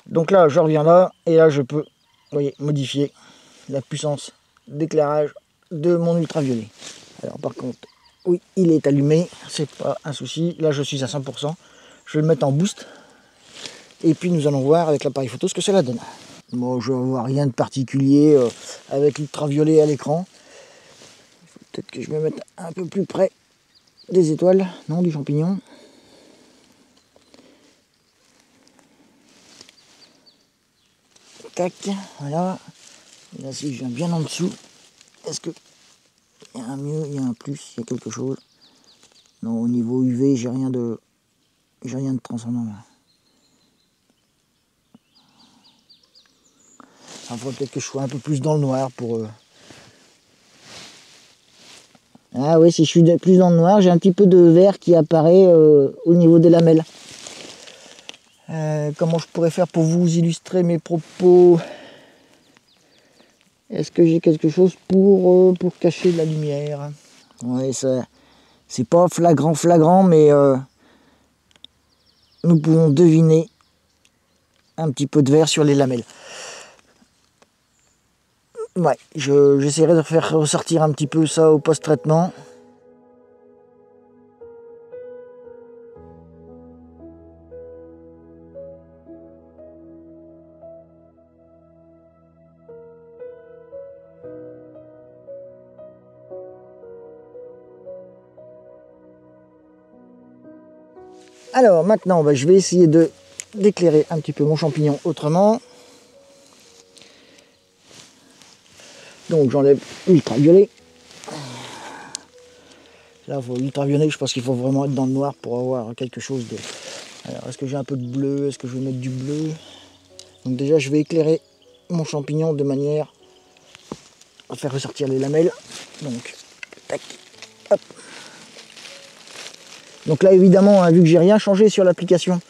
Donc là je reviens là et là je peux, vous voyez, modifier la puissance d'éclairage de mon ultraviolet. Alors par contre, oui, il est allumé, c'est pas un souci. Là je suis à 100%. Je vais le mettre en boost. Et puis nous allons voir avec l'appareil photo ce que cela donne. Bon, je vois rien de particulier avec l'ultraviolet à l'écran. Peut-être que je vais mettre un peu plus près des étoiles, non, du champignon. Tac, voilà. Et là, si je viens bien en dessous, est-ce que il y a un mieux, il y a un plus, il y a quelque chose? Non, au niveau UV, j'ai rien de transcendant là. Il faudrait peut-être que je sois un peu plus dans le noir pour... Ah oui, si je suis plus dans le noir, j'ai un petit peu de vert qui apparaît au niveau des lamelles. Comment je pourrais faire pour vous illustrer mes propos? Est-ce que j'ai quelque chose pour cacher de la lumière? Oui, ça, c'est pas flagrant, mais nous pouvons deviner un petit peu de vert sur les lamelles. Ouais, j'essaierai de faire ressortir un petit peu ça au post-traitement. Alors maintenant, bah, je vais essayer d'éclairer un petit peu mon champignon autrement. Donc j'enlève l'ultraviolet. Là, pour l'ultraviolet, je pense qu'il faut vraiment être dans le noir pour avoir quelque chose de... Alors, est-ce que j'ai un peu de bleu? Est-ce que je vais mettre du bleu? Donc déjà, je vais éclairer mon champignon de manière à faire ressortir les lamelles. Donc, tac, hop. Donc là, évidemment, hein, vu que j'ai rien changé sur l'application,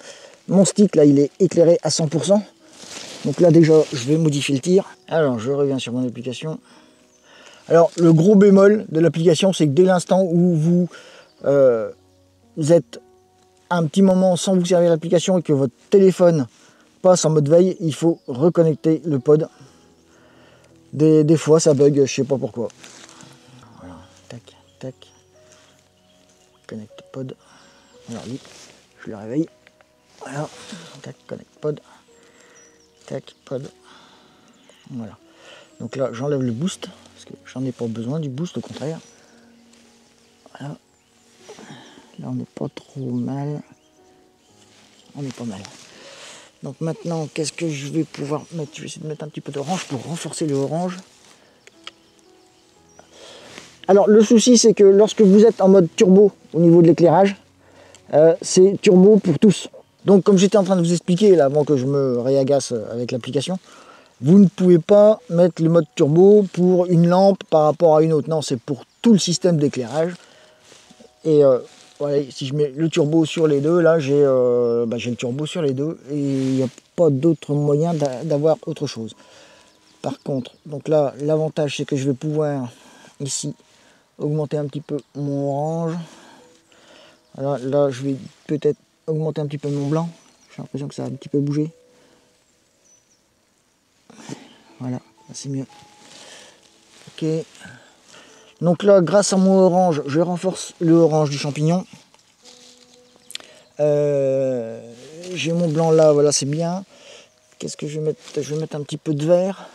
mon stick, là, il est éclairé à 100%. Donc là, déjà, je vais modifier le tir. Alors, je reviens sur mon application. Alors, le gros bémol de l'application, c'est que dès l'instant où vous êtes un petit moment sans vous servir l'application et que votre téléphone passe en mode veille, il faut reconnecter le pod. Des fois, ça bug, je sais pas pourquoi. Voilà, tac, tac. Connect pod. Alors lui, je le réveille. Voilà, tac, connect pod. Tac, pod. Voilà. Donc là, j'enlève le boost, parce que j'en ai pas besoin du boost, au contraire. Voilà. Là, on n'est pas trop mal. On est pas mal. Donc maintenant, qu'est-ce que je vais pouvoir mettre? Je vais essayer de mettre un petit peu d'orange pour renforcer le orange. Alors, le souci, c'est que lorsque vous êtes en mode turbo au niveau de l'éclairage, c'est turbo pour tous. Donc, comme j'étais en train de vous expliquer, là, avant que je me réagace avec l'application, vous ne pouvez pas mettre le mode turbo pour une lampe par rapport à une autre. Non, c'est pour tout le système d'éclairage. Et voilà, si je mets le turbo sur les deux, là, j'ai le turbo sur les deux. Et il n'y a pas d'autre moyen d'avoir autre chose. Par contre, donc là, l'avantage, c'est que je vais pouvoir, ici, augmenter un petit peu mon orange. Alors là, je vais peut-être augmenter un petit peu mon blanc. J'ai l'impression que ça a un petit peu bougé. Voilà, c'est mieux. Ok. Donc là, grâce à mon orange, je renforce le orange du champignon. J'ai mon blanc là, voilà, c'est bien. Qu'est-ce que je vais mettre? Je vais mettre un petit peu de vert.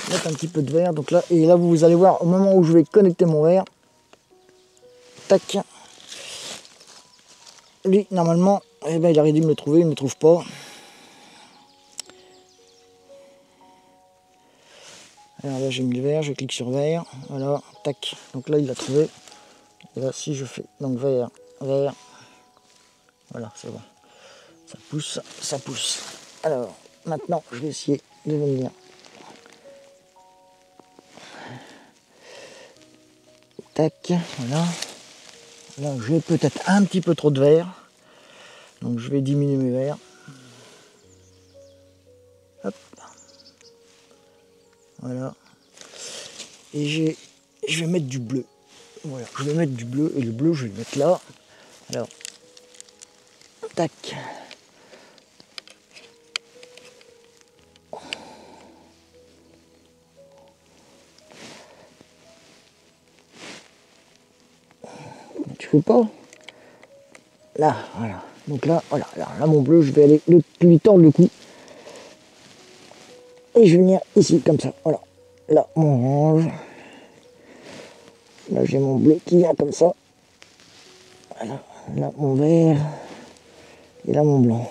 Mettre un petit peu de vert. Donc là, et là, vous allez voir, au moment où je vais connecter mon vert, tac. Lui, normalement, eh ben, il aurait dû me le trouver, il ne me trouve pas. Alors là, j'ai mis le vert, je clique sur vert. Voilà, tac. Donc là, il l'a trouvé. Et là, si je fais donc vert, vert, voilà, c'est bon. Ça pousse, ça pousse. Alors, maintenant, je vais essayer de venir Tac, voilà. Là, j'ai peut-être un petit peu trop de vert. Donc je vais diminuer mes verres. Hop. Voilà. Et je vais mettre du bleu. Voilà, je vais mettre du bleu. Et le bleu, je vais le mettre là. Alors, tac. Tu veux pas? Là, voilà. Donc là, voilà. Alors là, mon bleu, je vais aller lui tordre le cou. Et je vais venir ici, comme ça. Voilà. Là, mon orange. Là, j'ai mon bleu qui vient comme ça. Voilà. Là, mon vert. Et là, mon blanc.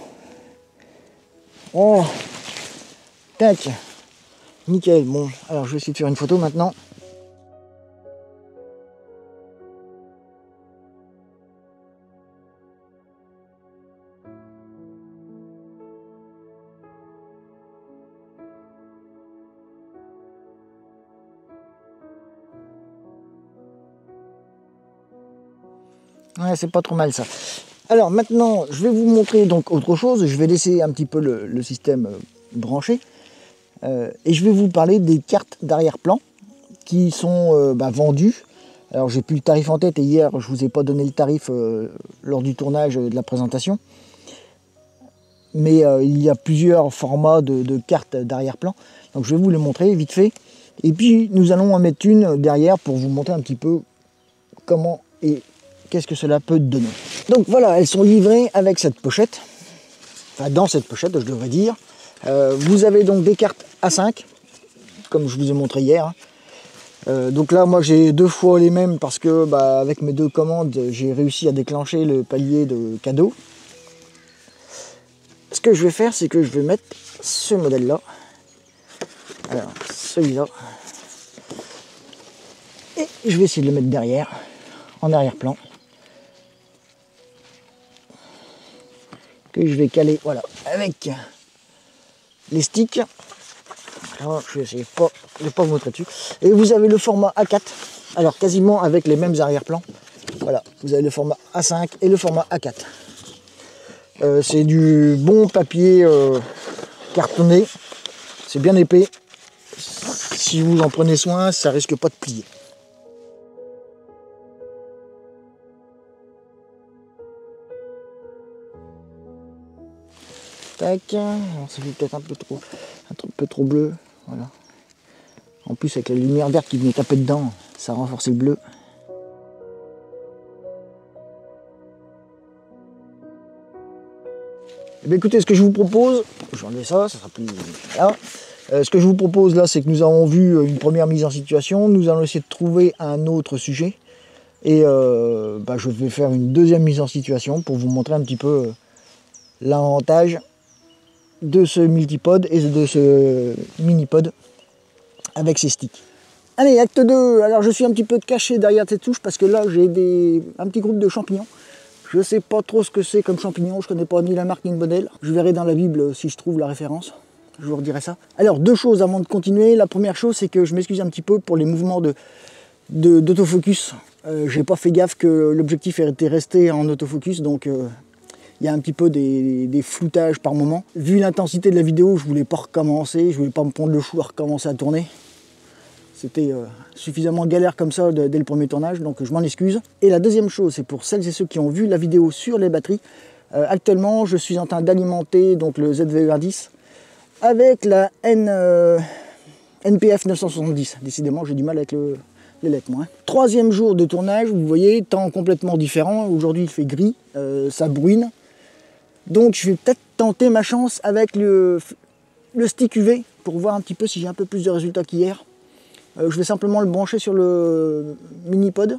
Voilà. Tac. Nickel. Bon, alors je vais essayer de faire une photo maintenant. Ouais, c'est pas trop mal ça. Alors maintenant, je vais vous montrer donc autre chose. Je vais laisser un petit peu le système branché. Et je vais vous parler des cartes d'arrière-plan qui sont vendues. Alors j'ai plus le tarif en tête et hier je vous ai pas donné le tarif lors du tournage de la présentation. Mais il y a plusieurs formats de cartes d'arrière-plan. Donc je vais vous les montrer vite fait. Et puis nous allons en mettre une derrière pour vous montrer un petit peu comment et qu'est-ce que cela peut donner. Donc voilà, elles sont livrées avec cette pochette. Enfin dans cette pochette, je devrais dire. Vous avez donc des cartes A5, comme je vous ai montré hier. Donc là, moi j'ai deux fois les mêmes parce que avec mes deux commandes, j'ai réussi à déclencher le palier de cadeau. Ce que je vais faire, c'est que je vais mettre ce modèle-là. Alors, celui-là. Et je vais essayer de le mettre derrière, en arrière-plan. Que je vais caler, voilà, avec les sticks. Alors, je vais essayer de ne pas vous montrer dessus. Et vous avez le format A4. Alors, quasiment avec les mêmes arrière-plans. Voilà, vous avez le format A5 et le format A4. C'est du bon papier cartonné. C'est bien épais. Si vous en prenez soin, ça risque pas de plier. Tac, ça fait peut-être un peu trop bleu. Voilà. En plus avec la lumière verte qui venait taper dedans, ça renforce le bleu. Et bien écoutez, ce que je vous propose, je vais enlever ça, ça sera plus là. Ce que je vous propose là, c'est que nous avons vu une première mise en situation. Nous allons essayer de trouver un autre sujet. Et je vais faire une deuxième mise en situation pour vous montrer un petit peu l'avantage de ce multipod et de ce minipod avec ses sticks. Allez, acte 2. Alors je suis un petit peu caché derrière cette touche parce que là j'ai un petit groupe de champignons. Je ne sais pas trop ce que c'est comme champignons, je ne connais pas ni la marque ni le modèle. Je verrai dans la Bible si je trouve la référence. Je vous redirai ça. Alors deux choses avant de continuer. La première chose, c'est que je m'excuse un petit peu pour les mouvements d'autofocus. J'ai pas fait gaffe que l'objectif était resté en autofocus, donc il y a un petit peu des floutages par moment. Vu l'intensité de la vidéo, je voulais pas recommencer, je voulais pas me prendre le chou à recommencer à tourner. C'était suffisamment galère comme ça dès le premier tournage, donc je m'en excuse. Et la deuxième chose, c'est pour celles et ceux qui ont vu la vidéo sur les batteries. Actuellement, je suis en train d'alimenter donc le ZVE110 avec la NPF 970. Décidément, j'ai du mal avec les lettres, moi. Troisième jour de tournage, vous voyez, temps complètement différent. Aujourd'hui, il fait gris, ça bruine. Donc, je vais peut-être tenter ma chance avec le stick UV pour voir un petit peu si j'ai un peu plus de résultats qu'hier. Je vais simplement le brancher sur le mini-pod.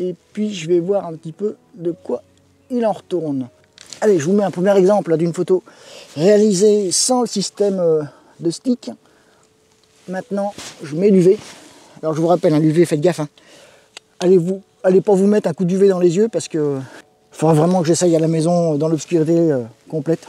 Et puis, je vais voir un petit peu de quoi il en retourne. Allez, je vous mets un premier exemple d'une photo réalisée sans le système de stick. Maintenant, je mets l'UV. Alors je vous rappelle, hein, l'UV, faites gaffe. Hein. Allez pas vous mettre un coup d'UV dans les yeux parce que il faudra vraiment que j'essaye à la maison dans l'obscurité complète.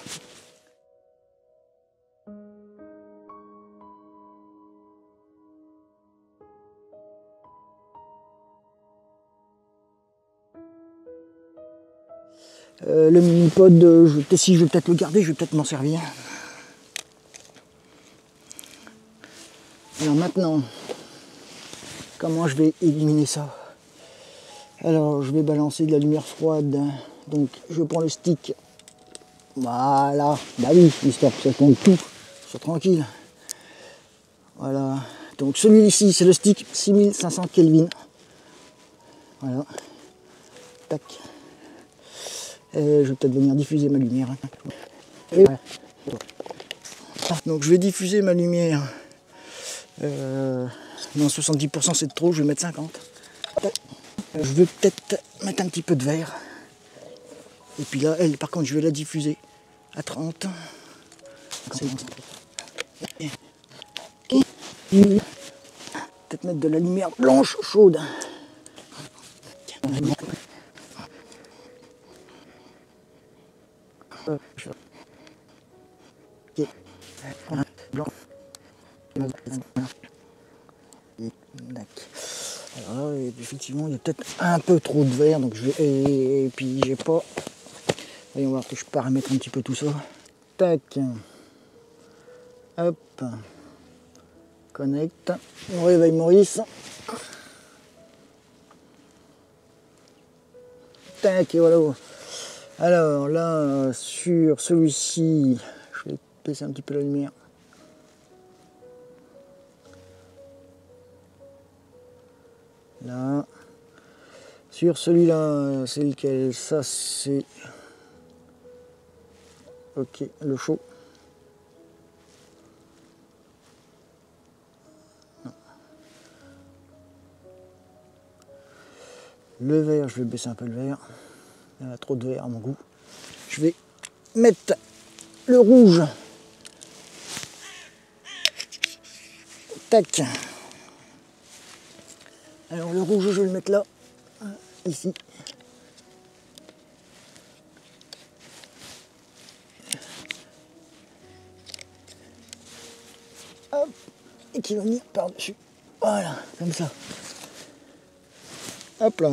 Le mini-pod, si je vais peut-être le garder, je vais peut-être m'en servir. Alors maintenant, comment je vais éliminer ça? Alors je vais balancer de la lumière froide. Donc je prends le stick. Voilà. Bah oui, histoire que ça tombe tout. Soit tranquille. Voilà. Donc celui-ci, c'est le stick 6500 Kelvin. Voilà. Tac. Et je vais peut-être venir diffuser ma lumière. Et voilà. Donc je vais diffuser ma lumière. Non, 70% c'est trop, je vais mettre 50. Je vais peut-être mettre un petit peu de vert. Et puis là, elle, par contre, je vais la diffuser à 30. Peut-être mettre de la lumière blanche chaude. Blanc. Alors là, effectivement, il y a peut-être un peu trop de vert, donc je vais. Et puis j'ai pas. Voyons voir que je paramètre un petit peu tout ça. Tac. Hop. Connect. On réveille Maurice. Tac, et voilà. Alors là, sur celui-ci, je vais baisser un petit peu la lumière. Là. Sur celui-là, c'est lequel? Ça, c'est... Ok, le chaud. Non. Le vert, je vais baisser un peu le vert. Il y en a trop de vert à mon goût. Je vais mettre le rouge. Tac. Alors le rouge, je vais le mettre là, ici. Hop. Et qui va venir par-dessus. Voilà, comme ça. Hop là.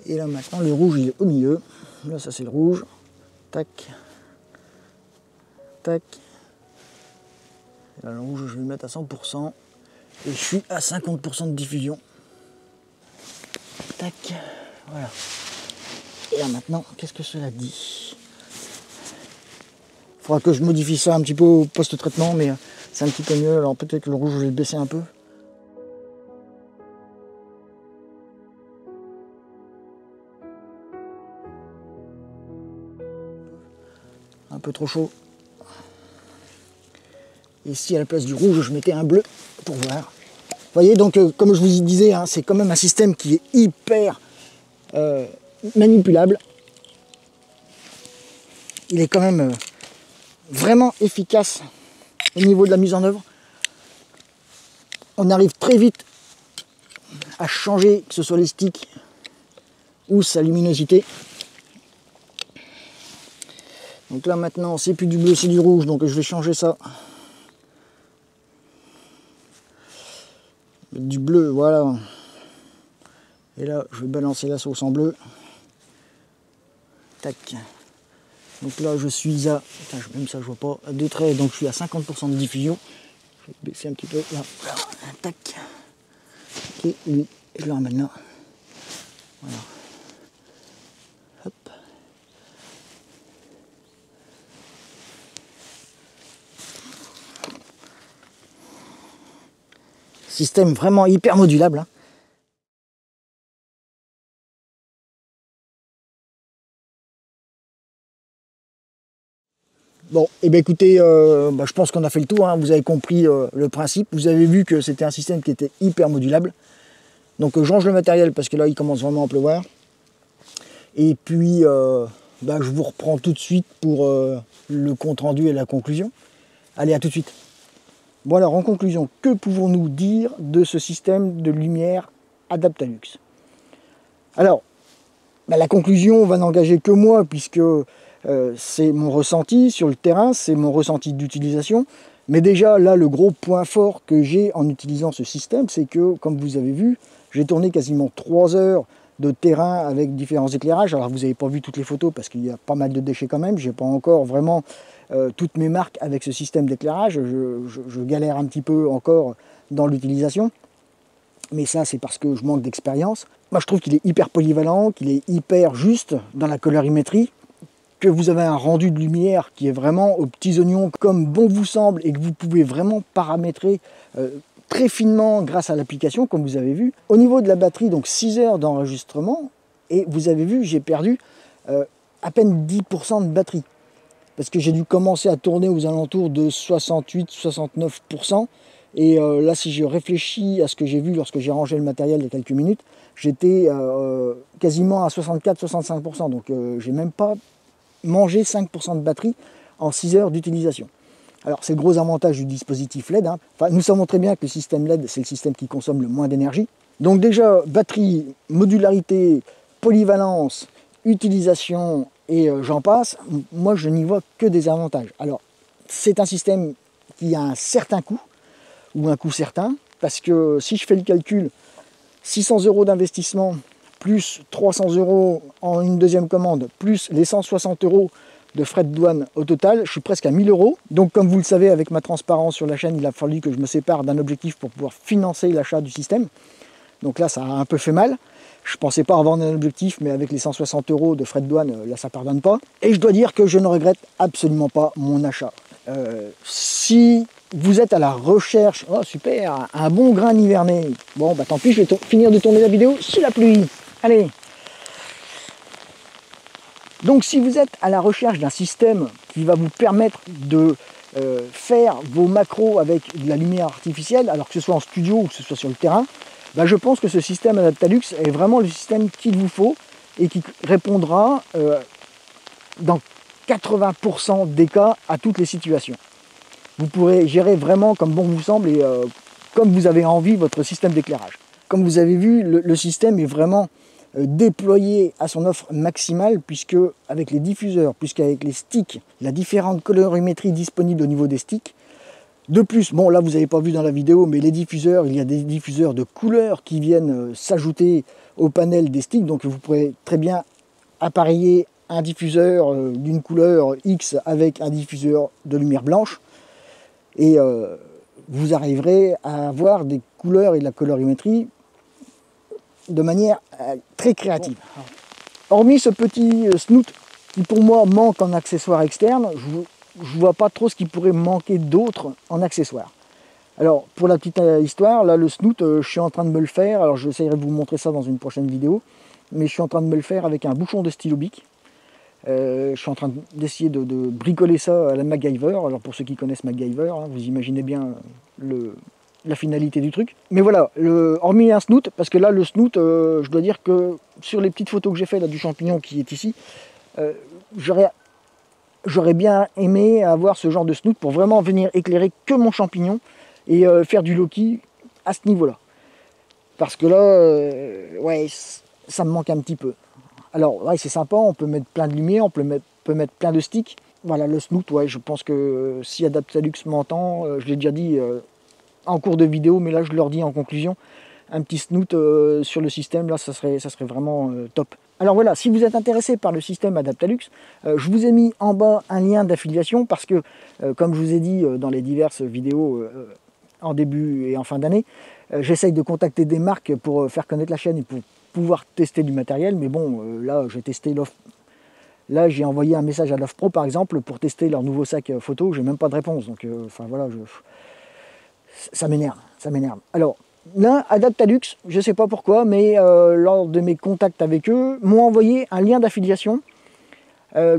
Et là maintenant, le rouge, il est au milieu. Là, ça c'est le rouge. Tac. Tac. Et là, le rouge, je vais le mettre à 100%. Et je suis à 50% de diffusion. Tac. Voilà. Et là maintenant, qu'est-ce que cela dit? Il faudra que je modifie ça un petit peu au post-traitement, mais c'est un petit peu mieux. Alors peut-être que le rouge, je vais le baisser un peu. Un peu trop chaud. Et si à la place du rouge, je mettais un bleu pour voir. Vous voyez, donc comme je vous disais, hein, c'est quand même un système qui est hyper manipulable. Il est quand même vraiment efficace au niveau de la mise en œuvre. On arrive très vite à changer, que ce soit les sticks ou sa luminosité. Donc là maintenant, c'est plus du bleu, c'est du rouge, donc je vais changer ça. Du bleu, voilà. Et là, je vais balancer la sauce en bleu. Tac. Donc là, je suis à... Putain, même ça, je vois pas. À 2 traits, donc je suis à 50% de diffusion. Je vais baisser un petit peu. Là. Tac. Et lui, je le ramène là. Voilà. Hop. Système vraiment hyper modulable. Hein. Bon, et bien écoutez, je pense qu'on a fait le tour, hein. Vous avez compris le principe, vous avez vu que c'était un système qui était hyper modulable. Donc je range le matériel parce que là il commence vraiment à pleuvoir. Et puis je vous reprends tout de suite pour le compte rendu et la conclusion. Allez, à tout de suite. Bon alors, en conclusion, que pouvons-nous dire de ce système de lumière Adaptalux? Alors, la conclusion va n'engager que moi, puisque c'est mon ressenti sur le terrain, c'est mon ressenti d'utilisation. Mais déjà, là, le gros point fort que j'ai en utilisant ce système, c'est que, comme vous avez vu, j'ai tourné quasiment 3 heures de terrain avec différents éclairages. Alors vous n'avez pas vu toutes les photos parce qu'il y a pas mal de déchets quand même. J'ai pas encore vraiment toutes mes marques avec ce système d'éclairage. Je galère un petit peu encore dans l'utilisation. Mais ça, c'est parce que je manque d'expérience. Moi, je trouve qu'il est hyper polyvalent, qu'il est hyper juste dans la colorimétrie, que vous avez un rendu de lumière qui est vraiment aux petits oignons comme bon vous semble et que vous pouvez vraiment paramétrer très finement grâce à l'application, comme vous avez vu. Au niveau de la batterie, donc 6 heures d'enregistrement, et vous avez vu, j'ai perdu à peine 10% de batterie. Parce que j'ai dû commencer à tourner aux alentours de 68-69%. Et là, si je réfléchis à ce que j'ai vu lorsque j'ai rangé le matériel il y a quelques minutes, j'étais quasiment à 64-65%. Donc j'ai même pas mangé 5% de batterie en 6 heures d'utilisation. Alors c'est le gros avantage du dispositif LED. Hein. Enfin, nous savons très bien que le système LED, c'est le système qui consomme le moins d'énergie. Donc déjà, batterie, modularité, polyvalence, utilisation et j'en passe, moi je n'y vois que des avantages. Alors c'est un système qui a un certain coût, ou un coût certain, parce que si je fais le calcul, 600 € d'investissement, plus 300 € en une deuxième commande, plus les 160 € de frais de douane au total, je suis presque à 1000 €. Donc comme vous le savez, avec ma transparence sur la chaîne, il a fallu que je me sépare d'un objectif pour pouvoir financer l'achat du système. Donc là, ça a un peu fait mal. Je ne pensais pas avoir un objectif, mais avec les 160 € de frais de douane, là, ça ne pardonne pas. Et je dois dire que je ne regrette absolument pas mon achat. Si vous êtes à la recherche, oh super, un bon grain nivernais, bon bah tant pis, je vais finir de tourner la vidéo sous la pluie. Allez. Donc si vous êtes à la recherche d'un système qui va vous permettre de faire vos macros avec de la lumière artificielle, alors que ce soit en studio ou que ce soit sur le terrain, bah je pense que ce système Adaptalux est vraiment le système qu'il vous faut et qui répondra dans 80% des cas à toutes les situations. Vous pourrez gérer vraiment comme bon vous semble et comme vous avez envie votre système d'éclairage. Comme vous avez vu, le système est vraiment déployé à son offre maximale, puisque avec les diffuseurs, puisqu'avec les sticks, la différente colorimétrie disponible au niveau des sticks. De plus, bon là vous n'avez pas vu dans la vidéo, mais les diffuseurs, il y a des diffuseurs de couleurs qui viennent s'ajouter au panel des sticks, donc vous pourrez très bien appareiller un diffuseur d'une couleur X avec un diffuseur de lumière blanche. Et vous arriverez à avoir des couleurs et de la colorimétrie de manière très créative. Hormis ce petit snoot qui pour moi manque en accessoire externe, je ne vois pas trop ce qui pourrait manquer d'autre en accessoire. Alors pour la petite histoire, là le snoot, je suis en train de me le faire, alors j'essaierai de vous montrer ça dans une prochaine vidéo, mais je suis en train de me le faire avec un bouchon de stylo bic. Je suis en train d'essayer de bricoler ça à la MacGyver. Alors pour ceux qui connaissent MacGyver, hein, vous imaginez bien la finalité du truc. Mais voilà, hormis un snoot, parce que là le snoot, je dois dire que sur les petites photos que j'ai fait là du champignon qui est ici, j'aurais bien aimé avoir ce genre de snoot pour vraiment venir éclairer que mon champignon et faire du Loki à ce niveau-là. Parce que là, ouais, ça me manque un petit peu. Alors, ouais, c'est sympa, on peut mettre plein de lumière, on peut mettre plein de sticks. Voilà, le snoot, ouais, je pense que si Adaptalux m'entend, je l'ai déjà dit en cours de vidéo, mais là je leur dis en conclusion, un petit snoot sur le système, là ça serait vraiment top. Alors voilà, si vous êtes intéressé par le système Adaptalux, je vous ai mis en bas un lien d'affiliation parce que, comme je vous ai dit dans les diverses vidéos en début et en fin d'année, j'essaye de contacter des marques pour faire connaître la chaîne et pour pouvoir tester du matériel, mais bon, là j'ai testé l'offre. Là j'ai envoyé un message à l'Offre Pro par exemple pour tester leur nouveau sac photo, j'ai même pas de réponse, donc enfin voilà, ça m'énerve, ça m'énerve. Alors là, Adaptalux, je sais pas pourquoi, mais lors de mes contacts avec eux, m'ont envoyé un lien d'affiliation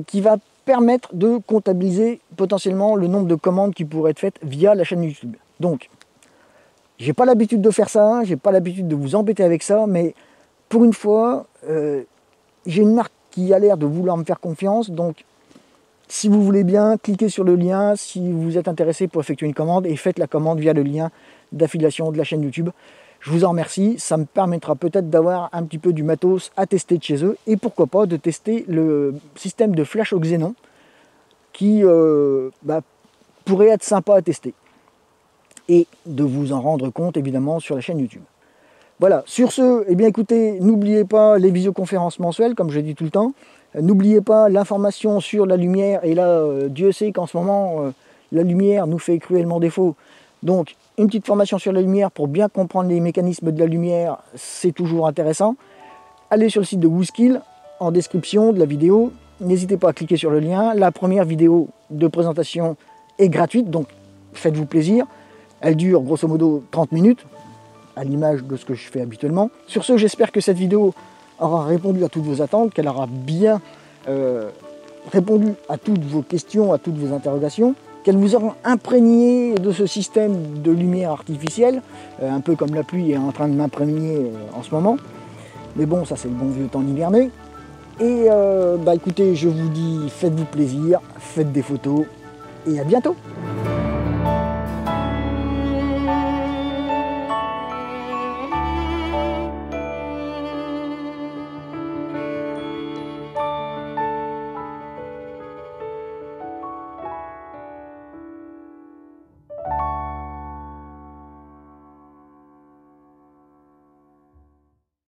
qui va permettre de comptabiliser potentiellement le nombre de commandes qui pourraient être faites via la chaîne YouTube. Donc, j'ai pas l'habitude de faire ça, j'ai pas l'habitude de vous embêter avec ça, mais pour une fois, j'ai une marque qui a l'air de vouloir me faire confiance, donc si vous voulez bien, cliquez sur le lien si vous êtes intéressé pour effectuer une commande et faites la commande via le lien d'affiliation de la chaîne YouTube. Je vous en remercie, ça me permettra peut-être d'avoir un petit peu du matos à tester de chez eux et pourquoi pas de tester le système de flash au xénon qui pourrait être sympa à tester et de vous en rendre compte évidemment sur la chaîne YouTube. Voilà, sur ce, eh bien écoutez, n'oubliez pas les visioconférences mensuelles, comme je dis tout le temps. N'oubliez pas l'information sur la lumière, et là, Dieu sait qu'en ce moment, la lumière nous fait cruellement défaut. Donc, une petite formation sur la lumière pour bien comprendre les mécanismes de la lumière, c'est toujours intéressant. Allez sur le site de WooSkill, en description de la vidéo. N'hésitez pas à cliquer sur le lien. La première vidéo de présentation est gratuite, donc faites-vous plaisir. Elle dure grosso modo 30 minutes, à l'image de ce que je fais habituellement. Sur ce, j'espère que cette vidéo aura répondu à toutes vos attentes, qu'elle aura bien répondu à toutes vos questions, à toutes vos interrogations, qu'elle vous aura imprégné de ce système de lumière artificielle, un peu comme la pluie est en train de m'imprégner en ce moment. Mais bon, ça c'est le bon vieux temps hiverné. Et bah écoutez, je vous dis, faites-vous plaisir, faites des photos, et à bientôt!